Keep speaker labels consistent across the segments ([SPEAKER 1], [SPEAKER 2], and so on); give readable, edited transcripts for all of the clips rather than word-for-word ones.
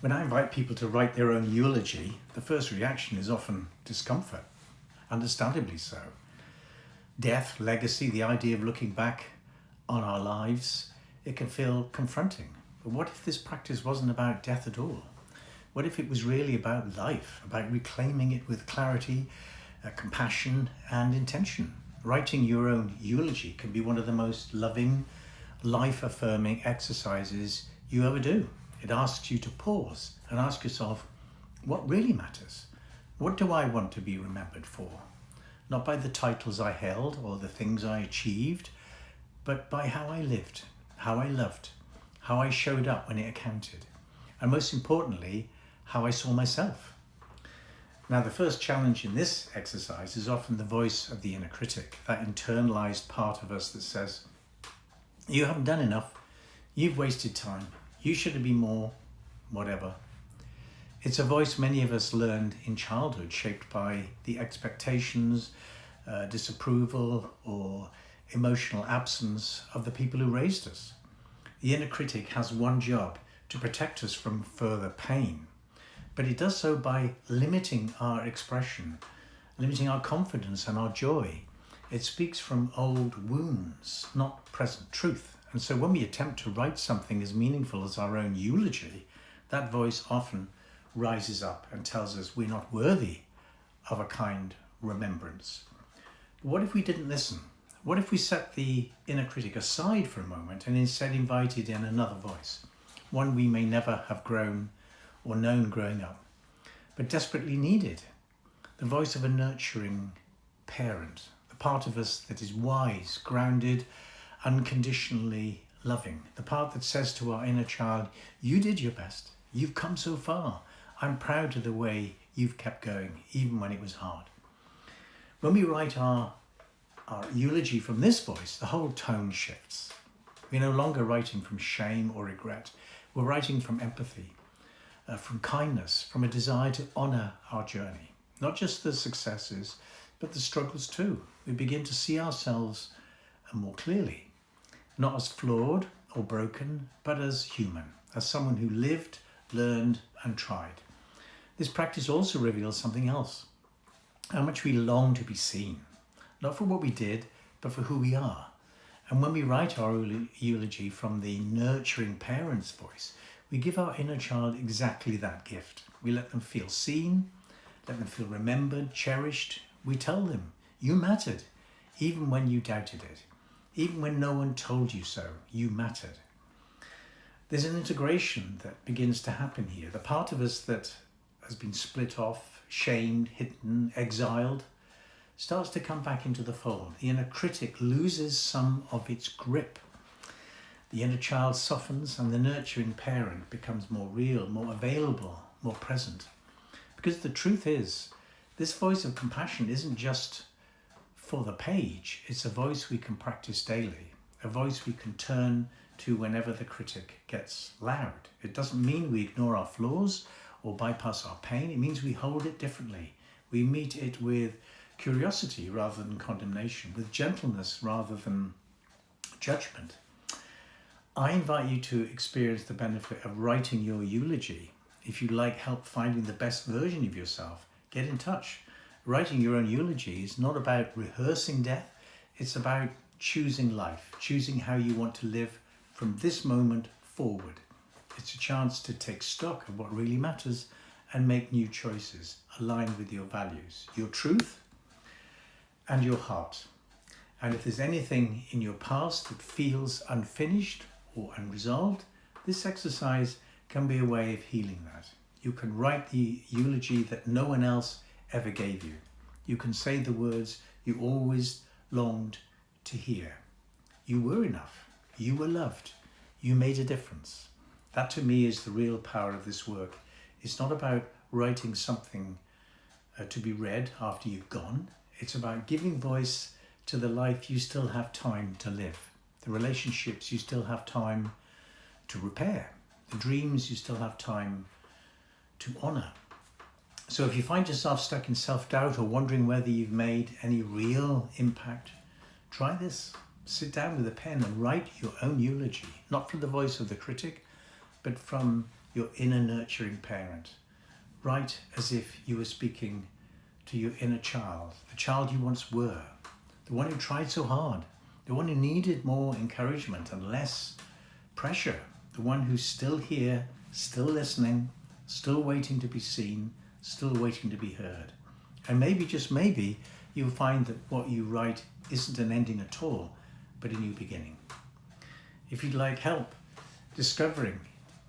[SPEAKER 1] When I invite people to write their own eulogy, the first reaction is often discomfort, understandably so. Death, legacy, the idea of looking back on our lives, it can feel confronting. But what if this practice wasn't about death at all? What if it was really about life, about reclaiming it with clarity, compassion, and intention? Writing your own eulogy can be one of the most loving, life-affirming exercises you ever do. It asks you to pause and ask yourself, what really matters? What do I want to be remembered for? Not by the titles I held or the things I achieved, but by how I lived, how I loved, how I showed up when it counted, and most importantly, how I saw myself. Now, the first challenge in this exercise is often the voice of the inner critic, that internalized part of us that says, you haven't done enough, you've wasted time, you should have been more, whatever. It's a voice many of us learned in childhood, shaped by the expectations, disapproval, or emotional absence of the people who raised us. The inner critic has one job: to protect us from further pain. But it does so by limiting our expression, limiting our confidence and our joy. It speaks from old wounds, not present truth. And so when we attempt to write something as meaningful as our own eulogy, that voice often rises up and tells us we're not worthy of a kind remembrance. But what if we didn't listen? What if we set the inner critic aside for a moment and instead invited in another voice, one we may never have grown or known growing up, but desperately needed? The voice of a nurturing parent, the part of us that is wise, grounded, unconditionally loving, the part that says to our inner child, you did your best, you've come so far, I'm proud of the way you've kept going, even when it was hard. When we write our eulogy from this voice, the whole tone shifts. We're no longer writing from shame or regret. We're writing from empathy, from kindness, from a desire to honour our journey. Not just the successes, but the struggles too. We begin to see ourselves more clearly, not as flawed or broken, but as human, as someone who lived, learned, and tried. This practice also reveals something else: how much we long to be seen, not for what we did, but for who we are. And when we write our eulogy from the nurturing parent's voice, we give our inner child exactly that gift. We let them feel seen, let them feel remembered, cherished. We tell them, you mattered, even when you doubted it. Even when no one told you so, you mattered. There's an integration that begins to happen here. The part of us that has been split off, shamed, hidden, exiled, starts to come back into the fold. The inner critic loses some of its grip. The inner child softens and the nurturing parent becomes more real, more available, more present. Because the truth is, this voice of compassion isn't just for the page, it's a voice we can practice daily, a voice we can turn to whenever the critic gets loud. It doesn't mean we ignore our flaws or bypass our pain. It means we hold it differently. We meet it with curiosity rather than condemnation, with gentleness rather than judgment. I invite you to experience the benefit of writing your eulogy. If you'd like help finding the best version of yourself, get in touch. Writing your own eulogy is not about rehearsing death, it's about choosing life, choosing how you want to live from this moment forward. It's a chance to take stock of what really matters and make new choices aligned with your values, your truth, and your heart. And if there's anything in your past that feels unfinished or unresolved, this exercise can be a way of healing that. You can write the eulogy that no one else ever gave you. You can say the words you always longed to hear. You were enough. You were loved. You made a difference. That to me is the real power of this work. It's not about writing something to be read after you've gone. It's about giving voice to the life you still have time to live, the relationships you still have time to repair, the dreams you still have time to honour. So if you find yourself stuck in self-doubt or wondering whether you've made any real impact, try this. Sit down with a pen and write your own eulogy, not from the voice of the critic, but from your inner nurturing parent. Write as if you were speaking to your inner child, the child you once were, the one who tried so hard, the one who needed more encouragement and less pressure, the one who's still here, still listening, still waiting to be seen, still waiting to be heard. And maybe, just maybe, you'll find that what you write isn't an ending at all, but a new beginning. If you'd like help discovering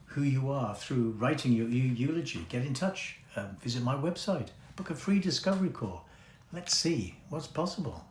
[SPEAKER 1] who you are through writing your eulogy, get in touch. Visit my website, book a free discovery call. Let's see what's possible.